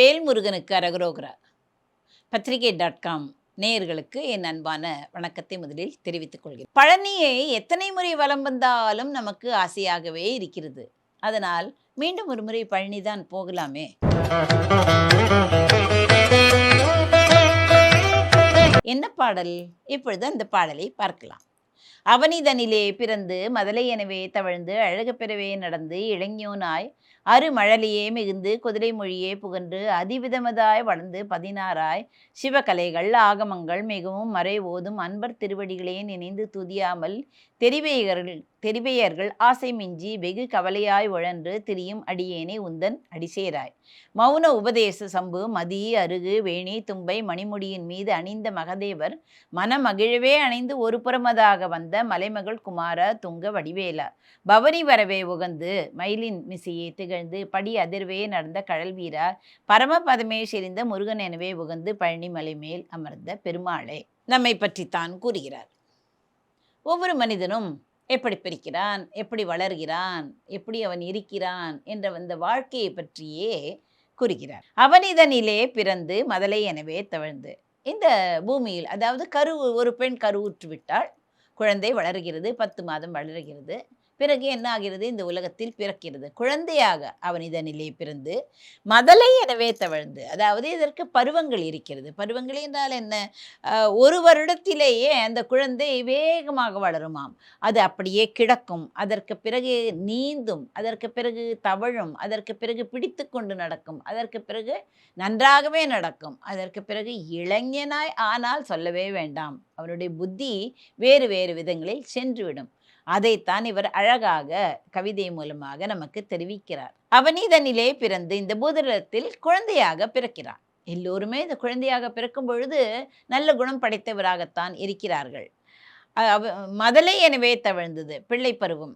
வேல்முருகனுக்கு அரகரோகரா. பத்திரிகை.com நேயர்களுக்கு என் அன்பான வணக்கத்தை முதலில் தெரிவித்துக் கொள்கிறேன். பழனியை எத்தனை முறை வலம் வந்தாலும் நமக்கு ஆசையாகவே இருக்கிறது. அதனால் மீண்டும் ஒரு முறை பழனிதான் போகலாமே. என்ன பாடல்? இப்பொழுது அந்த பாடலை பார்க்கலாம். அவனிதனிலே பிறந்து மதலை எனவே தவழ்ந்து அழகு பெறவே நடந்து இளைஞனாய் அருமழலையே மிகுந்து குதிரை மொழியே புகன்று அதிவிதமதாய் வளர்ந்து 16 சிவகலைகள் ஆகமங்கள் மிகவும் மறை ஓதும் அன்பர் திருவடிகளே நினைந்து துதியாமல் தெரிவையர்கள் ஆசை மிஞ்சி வெகு கவலையாய் உழன்று திரியும் அடியேனே உந்தன் அடிசேராய். மௌன உபதேச சம்பு மதி அருகு வேணி தும்பை மணிமுடியின் மீது அணிந்த மகதேவர் மனமகிழவே அணைந்து ஒரு புறமதாக வந்த மலைமகள் குமார துங்க வடிவேலா பவனி வரவே உகந்து மயிலின் மிசையை திகழ்ந்து படி அதிர்வே நடந்த கடல் வீரா பரமபதமே செறிந்த முருகன் எனவே உகந்து பழனி மலை மேல் அமர்ந்த பெருமாளே. நம்மை பற்றித்தான் கூறுகிறார். ஒவ்வொரு மனிதனும் எப்படி பிரிக்கிறான், எப்படி வளர்கிறான், எப்படி அவன் இருக்கிறான் என்ற அந்த வாழ்க்கையை பற்றியே கூறுகிறார். அவனிதனிலே பிறந்து மதலை எனவே தவழ்ந்து, இந்த பூமியில் அதாவது ஒரு பெண் கருவுற்று விட்டால் குழந்தை வளர்கிறது, 10 மாதம் வளர்கிறது. பிறகு என்ன ஆகிறது? இந்த உலகத்தில் பிறக்கிறது. குழந்தையாக அவனிதனிலே பிறந்து மதலை எனவே தவழ்ந்து, அதாவது இதற்கு பருவங்கள் இருக்கிறது. பருவங்கள் என்றால் என்ன? ஒரு வருடத்திலேயே அந்த குழந்தை வேகமாக வளருமாம். அது அப்படியே கிடக்கும், அதற்கு பிறகு நீந்தும், அதற்கு பிறகு தவழும், அதற்கு பிறகு பிடித்து கொண்டு நடக்கும், அதற்கு பிறகு நன்றாகவே நடக்கும், அதற்கு பிறகு இளைஞனாய் ஆனால் சொல்லவே வேண்டாம், அவனுடைய புத்தி வேறு வேறு விதங்களில் சென்றுவிடும். அதைத்தான் இவர் அழகாக கவிதை மூலமாக நமக்கு தெரிவிக்கிறார். அவனிதனிலே பிறந்து இந்த பூதலத்தில் குழந்தையாக பிறக்கிறார். எல்லோருமே இந்த குழந்தையாக பிறக்கும் பொழுது நல்ல குணம் படைத்தவராகத்தான் இருக்கிறார்கள். மதலை எனவே தவழ்ந்தது, பிள்ளை பருவம்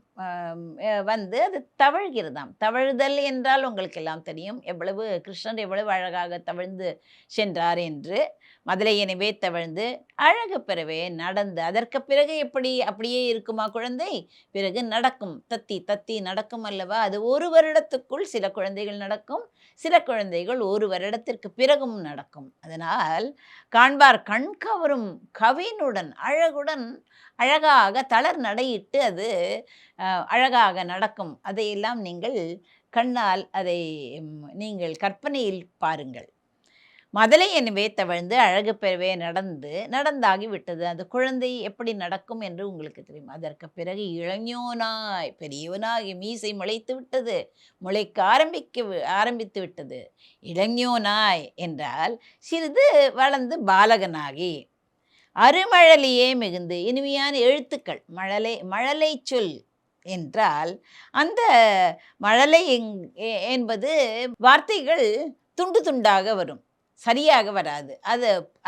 வந்து அது தவழ்கிறதாம். தவழுதல் என்றால் உங்களுக்கு எல்லாம் தெரியும், எவ்வளவு கிருஷ்ணர் எவ்வளவு அழகாக தவழ்ந்து சென்றார் என்று. மதலை எனவே தவழ்ந்து அழகு பெறவே நடந்து, அதற்கு பிறகு அப்படியே இருக்குமா குழந்தை? பிறகு நடக்கும், தத்தி தத்தி நடக்கும் அல்லவா? அது ஒரு வருடத்துக்குள் சில குழந்தைகள் நடக்கும், சில குழந்தைகள் ஒரு வருடத்திற்கு பிறகும் நடக்கும். அதனால் காண்பார் கண் கவரும் கவினுடன் அழகுடன் அழகாக தளர் நடையிட்டு அது அழகாக நடக்கும். அதையெல்லாம் நீங்கள் கண்ணால் அதை நீங்கள் கற்பனையில் பாருங்கள். மதலை எனவே தவழ்ந்து அழகு பெறவே நடந்தாகி விட்டது. அந்த குழந்தை எப்படி நடக்கும் என்று உங்களுக்கு தெரியும். அதற்கு பிறகு இளைஞனாய் பெரியவனாகி மீசை முளைத்து விட்டது, முளைக்க ஆரம்பித்து விட்டது. இளைஞனாய் என்றால் சிறிது வளர்ந்து பாலகனாகி அருமழலையே மிகுந்து, இனிமையான எழுத்துக்கள், மழலை சொல் என்றால் அந்த மழலை என்பது வார்த்தைகள் துண்டு துண்டாக வரும், சரியாக வராது.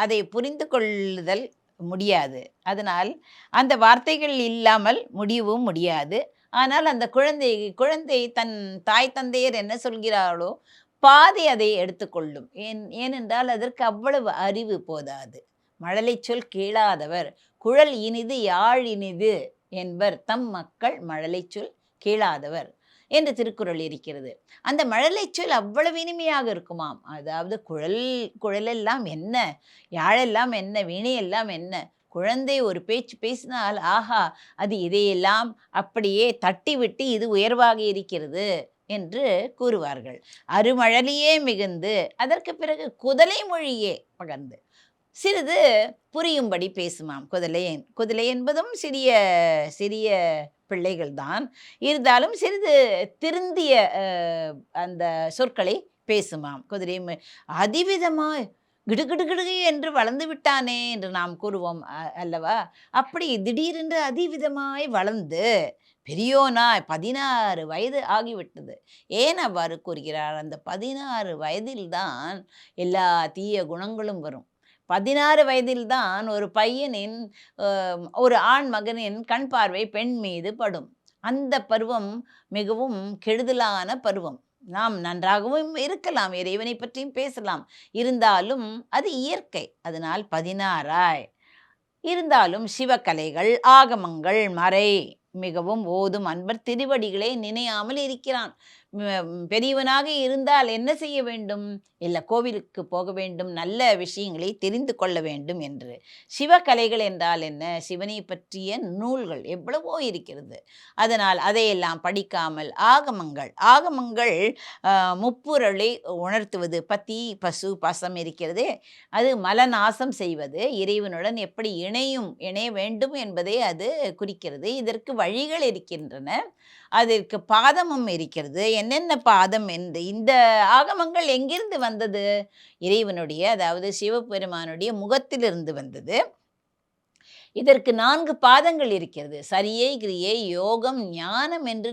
அதை புரிந்து கொள்ளுதல் முடியாது. அதனால் அந்த வார்த்தைகள் இல்லாமல் முடியவும் முடியாது. ஆனால் அந்த குழந்தை தன் தாய் தந்தையர் என்ன சொல்கிறார்களோ பாதி அதை எடுத்துக்கொள்ளும். ஏனென்றால் அதற்கு அவ்வளவு அறிவு போதாது. மழலை சொல் கேளாதவர் குழல் இனிது யாழ் இனிது என்பர் தம் மக்கள் மழலை சொல் கேளாதவர் என்று திருக்குறள் இருக்கிறது. அந்த மழலை சொல் அவ்வளவு இனிமையாக இருக்குமாம். அதாவது குழலெல்லாம் என்ன, யாழெல்லாம் என்ன, வீணையெல்லாம் என்ன, குழந்தை ஒரு பேச்சு பேசினால் ஆஹா, அது இதையெல்லாம் அப்படியே தட்டிவிட்டு இது உயர்வாக இருக்கிறது என்று கூறுவார்கள். அருமழலையே மிகுந்து, அதற்கு பிறகு குதலை மொழியே பகர்ந்து சிறிது புரியும்படி பேசுமாம். குதலை என்பதும் சிறிய சிறிய பிள்ளைகள்தான், இருந்தாலும் சிறிது திருந்திய அந்த சொற்களை பேசுமாம். குதிரை அதிவிதமாய் கிடுகிடுகிடு என்று வளர்ந்து விட்டானே என்று நாம் கூறுவோம் அல்லவா? அப்படி திடீரென்று அதிவிதமாய் வளர்ந்து பெரியோனாய் 16 வயது ஆகிவிட்டது. ஏன் அவ்வாறு கூறுகிறார்? அந்த 16 வயதில்தான் எல்லா தீய குணங்களும் வரும். 16 வயதில்தான் ஒரு பையனின் ஒரு ஆண் மகனின் கண் பார்வை பெண் மீது படும். அந்த பருவம் மிகவும் கெடுதலான பருவம். நாம் நன்றாகவும் இருக்கலாம், இறைவனை பற்றியும் பேசலாம், இருந்தாலும் அது இயற்கை. அதனால் 16 இருந்தாலும் சிவகலைகள் ஆகமங்கள் மறை மிகவும் ஓதும் அன்பர் திருவடிகளை நினையாமல் இருக்கிறான். பெரியவனாக இருந்தால் என்ன செய்ய வேண்டும்? இல்ல கோவிலுக்கு போக வேண்டும், நல்ல விஷயங்களை தெரிந்து கொள்ள வேண்டும் என்று. சிவகலைகள் என்றால் என்ன? சிவனை பற்றிய நூல்கள் எவ்வளவோ இருக்கிறது. அதனால் அதையெல்லாம் படிக்காமல் ஆகமங்கள் ஆகமங்கள் முப்புரலை உணர்த்துவது. பத்தி, பசு, பாசம் இருக்கிறதே, அது மலநாசம் செய்வது, இறைவனுடன் எப்படி இணைய வேண்டும் என்பதை அது குறிக்கிறது. இதற்கு வழிகள் இருக்கின்றன. அதற்கு பாதமும் இருக்கிறது. என்னென்ன பாதம் என்று இந்த ஆகமங்கள் எங்கிருந்து வந்தது? இறைவனுடைய, அதாவது சிவபெருமானுடைய முகத்திலிருந்து வந்தது. இதற்கு 4 பாதங்கள் இருக்கிறது. சரியை, கிரியை, யோகம், ஞானம் என்று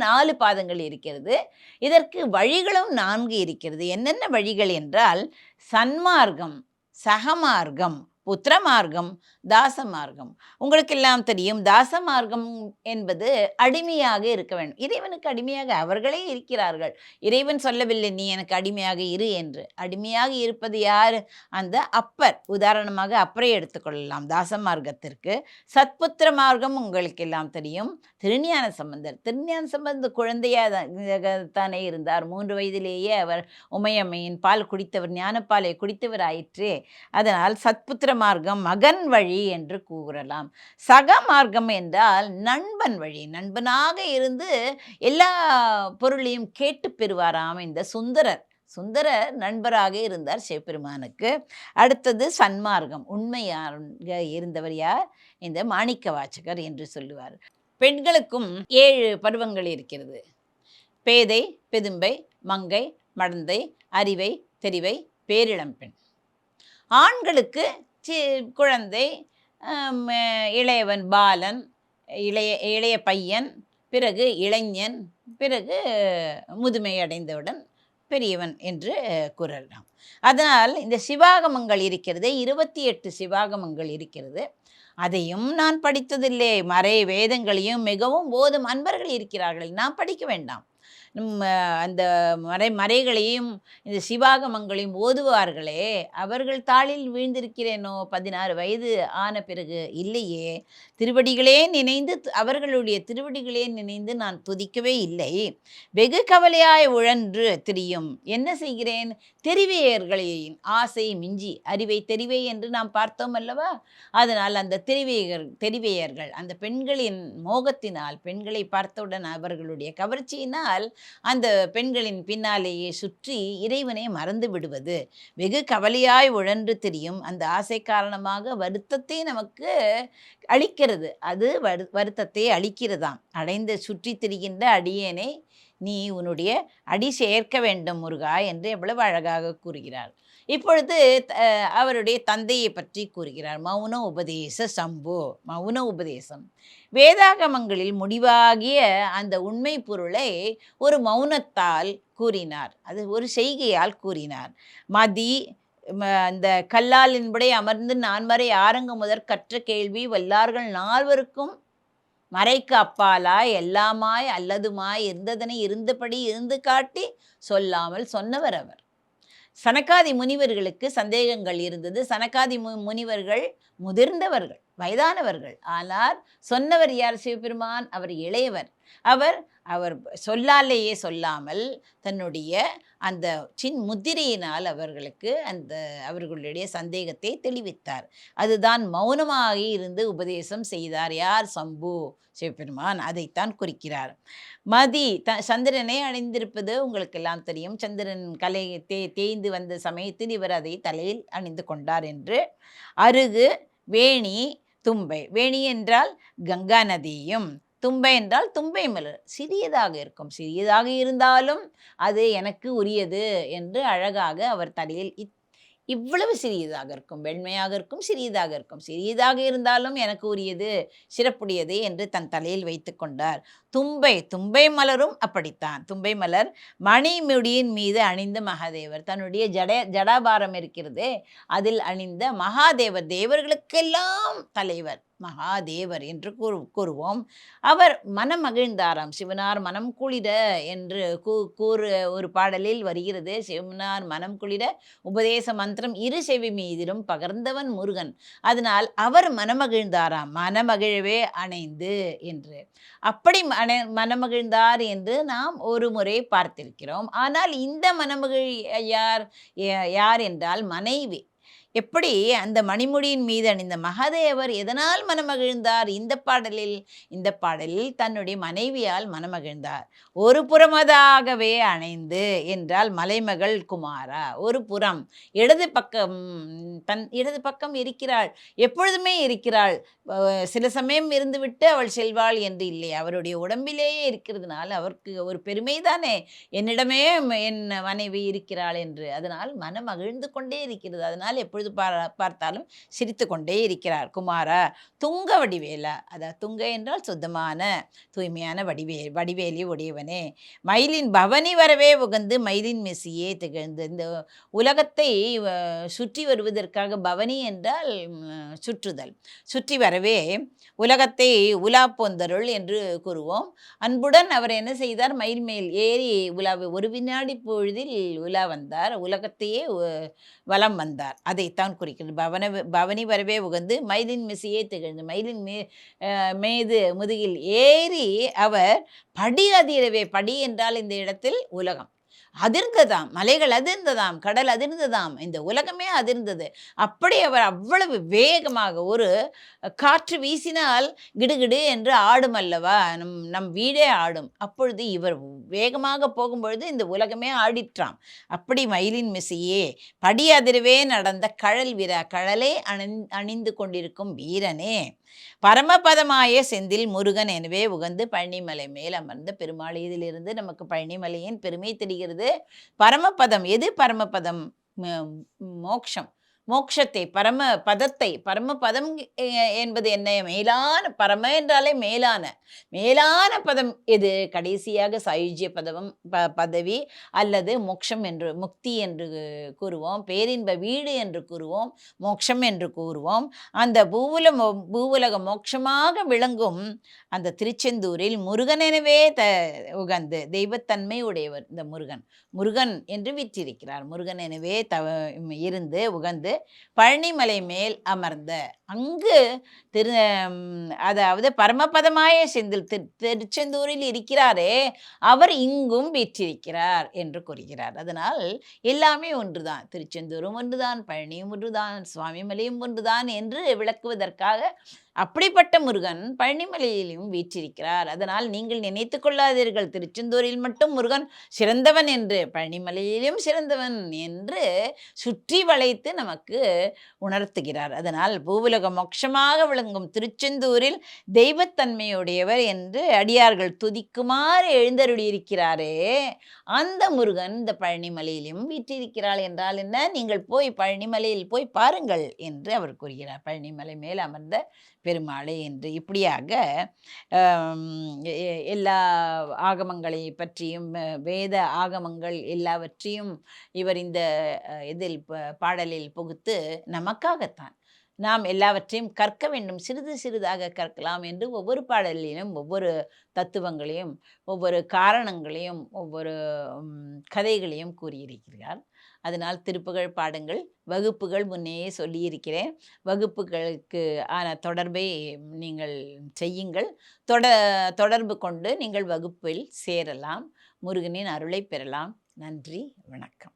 4 பாதங்கள் இருக்கிறது. இதற்கு வழிகளும் 4 இருக்கிறது. என்னென்ன வழிகள் என்றால், சன்மார்க்கம், சகமார்க்கம், புத்திரமார்க்கம், தாசமார்க்கம். உங்களுக்கெல்லாம் தெரியும், தாசமார்க்கம் என்பது அடிமையாக இருக்க வேண்டும். இறைவனுக்கு அடிமையாக அவர்களே இருக்கிறார்கள். இறைவன் சொல்லவில்லை நீ எனக்கு அடிமையாக இரு என்று. அடிமையாக இருப்பது யார்? அந்த அப்பர். உதாரணமாக அப்பரை எடுத்துக்கொள்ளலாம் தாசமார்க்கத்திற்கு. சத்புத்திர மார்க்கம் உங்களுக்கெல்லாம் தெரியும், திருஞான சம்பந்தர். திருஞான சம்பந்தர் குழந்தையாகத்தானே இருந்தார். 3 வயதிலேயே அவர் உமையம்மையின் பால் குடித்தவர், ஞானப்பாலை குடித்தவர் ஆயிற்றே. அதனால் சத்புத்திர மார்க்கம் மகன் வழி என்று கூறலாம். சக மார்க்கம் என்றால் நண்பன் வழி. நண்பனாக இருந்து எல்லா பொருளையும் கேட்டு பெறுவாராம் இந்த சுந்தரர் நண்பராக இருந்தார் சிவபெருமானுக்கு. அடுத்தது சன்மார்க்கம். உண்மையாக இருந்தவர் யார்? இந்த மாணிக்க வாசகர் என்று சொல்லுவார். பெண்களுக்கும் 7 பருவங்கள் இருக்கிறது. பேதை, பெதும்பை, மங்கை, மடந்தை, அறிவை, தெரிவை, பேரிளம்பெண். ஆண்களுக்கு குழந்தை, இளையவன் பாலன், இளைய பையன், பிறகு இளைஞன், பிறகு முதுமை அடைந்தவுடன் பெரியவன் என்று கூறலாம். அதனால் இந்த சிவாகமங்கள் இருக்கிறது, 28 சிவாகமங்கள் இருக்கிறது. அதையும் நான் படித்ததில்லை. மறை வேதங்களையும் மிகவும் ஓதும் அன்பர்கள் இருக்கிறார்கள், நான் படிக்க வேண்டாம். அந்த மறைகளையும் இந்த சிவாகமங்களையும் ஓதுவார்களே, அவர்கள் தாளில் வீழ்ந்திருக்கிறேனோ? 16 வயது ஆன பிறகு இல்லையே. திருவடிகளே நினைந்து, அவர்களுடைய திருவடிகளே நினைந்து நான் துதிக்கவே இல்லை. வெகு கவலையாய் உழன்று திரியும். என்ன செய்கிறேன்? தெரிவையர்களின் ஆசை மிஞ்சி, அறிவை தெரிவை என்று நாம் பார்த்தோம் அல்லவா? அதனால் அந்த தெரிவையர்கள் அந்த பெண்களின் மோகத்தினால், பெண்களை பார்த்தவுடன் அவர்களுடைய கவர்ச்சியினால் அந்த பெண்களின் பின்னாலேயே சுற்றி இறைவனை மறந்து விடுவது. வெகு கவலையாய் உழன்று திரியும். அந்த ஆசை காரணமாக வருத்தத்தை நமக்கு அளிக்கிறது. அது வருத்தத்தை அளிக்கிறதாம். அடைந்து சுற்றி திரிகின்ற அடியேனை நீ உன்னுடைய அடி சேர்க்க வேண்டும் முருகா என்று எவ்வளவு அழகாக கூறுகிறார். இப்பொழுது அவருடைய தந்தையை பற்றி கூறுகிறார். மௌன உபதேச சம்பு. மௌன உபதேசம் வேதாகமங்களில் முடிவாகிய அந்த உண்மை பொருளை ஒரு மௌனத்தால் கூறினார். அது ஒரு செய்கையால் கூறினார். மதி அந்த கல்லாலின்படி அமர்ந்து நான்மறை ஆரங்க முதற் கற்ற கேள்வி வல்லார்கள் 4வருக்கும் மறைக்கு அப்பாலாய் எல்லாமாய் அல்லதுமாய் இருந்ததனை இருந்தபடி இருந்து காட்டி சொல்லாமல் சொன்னவர் அவர். சனகாதி முனிவர்களுக்கு சந்தேகங்கள் இருந்தது. சனகாதி முனிவர்கள் முதிர்ந்தவர்கள், வயதானவர்கள். ஆனால் சொன்னவர் யார்? சிவபெருமான். அவர் இளையவர். அவர் சொல்லாலேயே சொல்லாமல் தன்னுடைய அந்த முத்திரையினால் அவர்களுடைய சந்தேகத்தை தெளிவித்தார். அதுதான் மௌனமாக இருந்து உபதேசம் செய்தார். யார்? சம்பு, சிவபெருமான். அதைத்தான் குறிக்கிறார். மதி சந்திரனை அணிந்திருப்பது உங்களுக்கெல்லாம் தெரியும். சந்திரன் கலை தேய்ந்து வந்த சமயத்தில் இவர் அதை தலையில் அணிந்து கொண்டார் என்று. அருகு, வேணி, தும்பை. வேணி என்றால் கங்கா நதியும், தும்பை என்றால் தும்பை மலர். சிறியதாக இருக்கும். சிறியதாக இருந்தாலும் அது எனக்கு உரியது என்று அழகாக அவர் தலையில் இவ்வளவு சிறியதாக இருக்கும், வெண்மையாக இருக்கும், சிறியதாக இருக்கும். சிறியதாக இருந்தாலும் எனக்கு உரியது, சிறப்புடையது என்று தன் தலையில் வைத்து கொண்டார். தும்பை மலரும் அப்படித்தான். தும்பை மலர் மணிமுடியின் மீது அணிந்த மகாதேவர். தன்னுடைய ஜடாபாரம் இருக்கிறதே, அதில் அணிந்த மகாதேவர். தேவர்களுக்கெல்லாம் தலைவர் மகாதேவர் என்று கூறுவோம். அவர் மனம் மகிழ்ந்தாராம். சிவனார் மனம் குளிர என்று கூறு ஒரு பாடலில் வருகிறது. சிவனார் மனம் குளிர உபதேச மந்திரம் இரு செவி மீதிலும் பகர்ந்தவன் முருகன். அதனால் அவர் மனமகிழ்ந்தாராம். மனமகிழவே அணைந்து என்று. அப்படி மனமகிழ்ந்தார் என்று நாம் ஒரு முறை பார்த்திருக்கிறோம். ஆனால் இந்த மனமகிழ் யார் என்றால் மனைவி. எப்படி அந்த மணிமுடியின் மீது அணிந்த மகாதேவர் எதனால் மனமகிழ்ந்தார்? இந்த பாடலில் தன்னுடைய மனைவியால் மனமகிழ்ந்தார். ஒரு புறமதாகவே அணைந்து என்றால் மலைமகள் குமாரா. ஒரு புறம் இடது பக்கம் இருக்கிறாள், எப்பொழுதுமே இருக்கிறாள். சில சமயம் இருந்துவிட்டு அவள் செல்வாள் என்று இல்லை, அவருடைய உடம்பிலேயே இருக்கிறதுனால அவருக்கு ஒரு பெருமைதானே, என்னிடமே என் மனைவி இருக்கிறாள் என்று. அதனால் மனம் மகிழ்ந்து கொண்டே இருக்கிறது. அதனால் எப்பொழுது பார்த்தாலும் சிரித்து கொண்டே இருக்கிறார். குமாரா துங்க வடிவேலா, அதாவது துங்க என்றால் சுத்தமான தூய்மையான வடிவேலி உடையவனே, மயிலின் பவனி வரவே உகந்து மயிலின் மெசியே திகழ்ந்து. இந்த உலகத்தை சுற்றி வருவதற்காக, பவனி என்றால் சுற்றுதல், சுற்றி வரவே உலகத்தை உலா போந்தருள் என்று கூறுவோம். அன்புடன் அவர் என்ன செய்தார்? மயில் மேல் ஏறி உலாவை ஒரு வினாடி பொழுதில் உலா வந்தார், உலகத்தையே வலம் வந்தார். அதைத்தான் குறிக்கிறது. பவனி வரவே உகந்து மயிலின் மிசையே திகழ்ந்து. மயிலின் மீது முதுகில் ஏறி அவர் படி அதிரவே, படி என்றால் இந்த இடத்தில் உலகம் அதிர்ந்ததாம், மலைகள் அதிர்ந்ததாம், கடல் அதிர்ந்ததாம், இந்த உலகமே அதிர்ந்தது. அப்படி அவர் அவ்வளவு வேகமாக, ஒரு காற்று வீசினால் கிடுகிடு என்று ஆடும் அல்லவா, நம் வீடே ஆடும். அப்பொழுது இவர் வேகமாக போகும்பொழுது இந்த உலகமே ஆடிற்றாம். அப்படி மயிலின் மிசையே படி அதிரவே நடந்த கழல் வீரா, கடலை அணிந்து கொண்டிருக்கும் வீரனே, பரமபதமாய செந்தில் முருகன் எனவே உகந்து பழனிமலை மேல் அமர்ந்த பெருமாள். இதிலிருந்து நமக்கு பழனிமலையின் பெருமை தெரிகிறது. பரமபதம் எது? பரமபதம் மோக்ஷம், மோக்ஷத்தை, பரமபதம் என்பது என்ன? மேலான, பரம என்றாலே மேலான பதம் எது? கடைசியாக சாயுஜ்ய பதவி அல்லது மோக்ஷம் என்று, முக்தி என்று கூறுவோம், பேரின்ப வீடு என்று கூறுவோம், மோக்ஷம் என்று கூறுவோம். அந்த பூவுலக மோட்சமாக விளங்கும் அந்த திருச்செந்தூரில் முருகன் எனவே உகந்து தெய்வத்தன்மை உடையவர் இந்த முருகன் என்று விற்றிருக்கிறார். முருகன் எனவே இருந்து உகந்து பழனிமலை மேல் அமர்ந்த, அங்கு அதாவது பரமபதமாய செந்தில் திருச்செந்தூரில் இருக்கிறாரே, அவர் இங்கும் வீற்றிருக்கிறார் என்று கூறுகிறார். அதனால் எல்லாமே ஒன்றுதான், திருச்செந்தூரும் ஒன்றுதான், பழனியும் ஒன்றுதான், சுவாமிமலையும் ஒன்றுதான் என்று விளக்குவதற்காக அப்படிப்பட்ட முருகன் பழனிமலையிலும் வீற்றிருக்கிறார். அதனால் நீங்கள் நினைத்து கொள்ளாதீர்கள் திருச்செந்தூரில் மட்டும் முருகன் சிறந்தவன் என்று, பழனிமலையிலும் சிறந்தவன் என்று சுற்றி வளைத்து நமக்கு உணர்த்துகிறார். அதனால் பூவுலக மோட்சமாக விளங்கும் திருச்செந்தூரில் தெய்வத்தன்மையுடையவர் என்று அடியார்கள் துதிக்குமாறு எழுந்தருளியிருக்கிறாரே, அந்த முருகன் இந்த பழனிமலையிலும் வீற்றிருக்கிறாள் என்றால் என்ன? நீங்கள் போய் பழனிமலையில் போய் பாருங்கள் என்று அவர் கூறுகிறார். பழனிமலை மேல் அமர்ந்த பெருமாளே என்று. இப்படியாக எல்லா ஆகமங்களை பற்றியும், வேத ஆகமங்கள் எல்லாவற்றையும் இவர் இந்த இதில் பாடலில் புகுத்து நமக்காகத்தான், நாம் எல்லாவற்றையும் கற்க வேண்டும், சிறிது சிறிதாக கற்கலாம் என்று ஒவ்வொரு பாடலிலும் ஒவ்வொரு தத்துவங்களையும், ஒவ்வொரு காரணங்களையும், ஒவ்வொரு கதைகளையும் கூறியிருக்கிறார். அதனால் திருப்புகழ் பாடுங்கள். வகுப்புகள் முன்னையே சொல்லியிருக்கிறேன். வகுப்புகளுக்கு ஆன தொடர்பை நீங்கள் செய்யுங்கள். தொடர்பு கொண்டு நீங்கள் வகுப்பில் சேரலாம். முருகனின் அருளை பெறலாம். நன்றி, வணக்கம்.